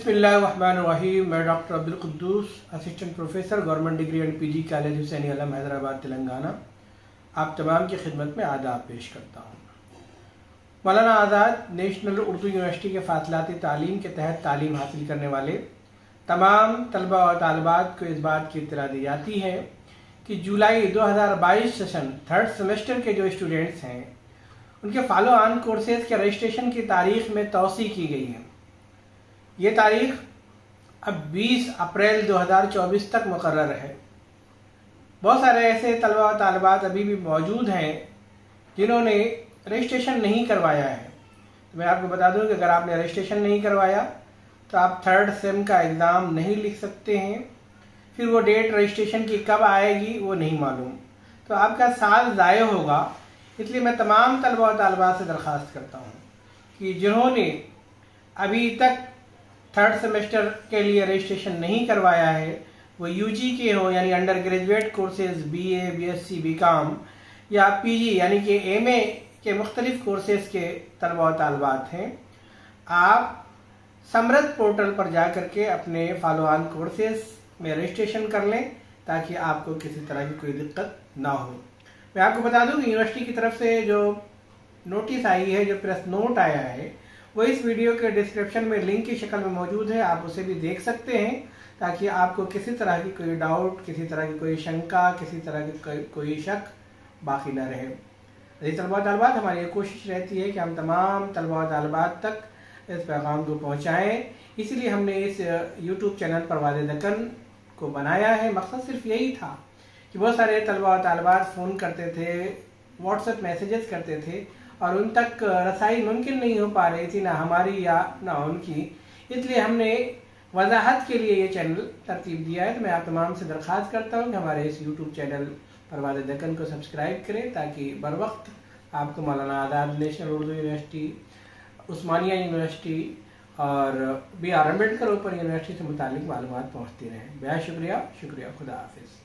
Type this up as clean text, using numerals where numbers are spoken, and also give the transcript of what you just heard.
बिस्मिल्लाहिर्रहमानिर्रहीम। मैं doctor Abdul Quddus, assistant professor, government degree and PG college Hussain Alam, Hyderabad, Telangana, आप तमाम की खिदमत में आदाब पेश करता हूँ। मौलाना आज़ाद नेशनल उर्दू यूनिवर्सिटी के फासलाती तालीम के तहत तालीम हासिल करने वाले तमाम तलबा और तालिबात को इस बात की इत्तला दी जाती है कि जुलाई 2022 सेशन थर्ड सेमेस्टर के जो स्टूडेंट्स हैं उनके फॉलो ऑन कोर्सेज के रजिस्ट्रेशन की तारीख में तौसी की गई है। ये तारीख अब 20 अप्रैल 2024 तक मुकर्रर है। बहुत सारे ऐसे तलबा और तालिबात अभी भी मौजूद हैं जिन्होंने रजिस्ट्रेशन नहीं करवाया है। तो मैं आपको बता दूं कि अगर आपने रजिस्ट्रेशन नहीं करवाया तो आप थर्ड सेम का एग्ज़ाम नहीं लिख सकते हैं। फिर वो डेट रजिस्ट्रेशन की कब आएगी वो नहीं मालूम, तो आपका साल ज़ाया होगा। इसलिए मैं तमाम तलबा और तालिबात से दरख्वास्त करता हूँ कि जिन्होंने अभी तक थर्ड सेमेस्टर के लिए रजिस्ट्रेशन नहीं करवाया है, वो यूजी के हो यानी undergraduate courses BA, BSc, BCom या पीजी यानी कि एमए के मुख्तलिफ कोर्सेज के तलबा और तालिबात हैं, आप समरथ पोर्टल पर जा करके अपने फॉलो ऑन कोर्सेज में रजिस्ट्रेशन कर लें ताकि आपको किसी तरह की कोई दिक्कत ना हो। मैं आपको बता दूं कि यूनिवर्सिटी की तरफ से जो नोटिस आई है, जो प्रेस नोट आया है, वो इस वीडियो के डिस्क्रिप्शन में लिंक की शक्ल में मौजूद है। आप उसे भी देख सकते हैं ताकि आपको किसी तरह की कोई डाउट, किसी तरह की कोई शंका, किसी तरह की कोई शक बाकी न रहे। यदि तलबा तालिबात, हमारी ये कोशिश रहती है कि हम तमाम तलबा तालिबात तक इस पैगाम को पहुँचाएँ। इसीलिए हमने इस यूट्यूब चैनल परवाज़ दक्कन को बनाया है। मकसद सिर्फ यही था कि बहुत सारे तलबा तालिबात फ़ोन करते थे, व्हाट्सएप मैसेजेस करते थे और उन तक रसाई मुमकिन नहीं हो पा रही थी, ना हमारी या ना उनकी। इसलिए हमने वजाहत के लिए ये चैनल तरतीब दिया है। तो मैं आप तमाम से दरख्वास्त करता हूँ कि हमारे इस यूट्यूब चैनल परवाज़ दक्कन को सब्सक्राइब करें ताकि बर वक्त आपको Maulana Azad national Urdu university, Osmania university और B R Ambedkar open university से मुतालिक मालूमात पहुँचती रहें। बेहद शुक्रिया, खुदा हाफिज़।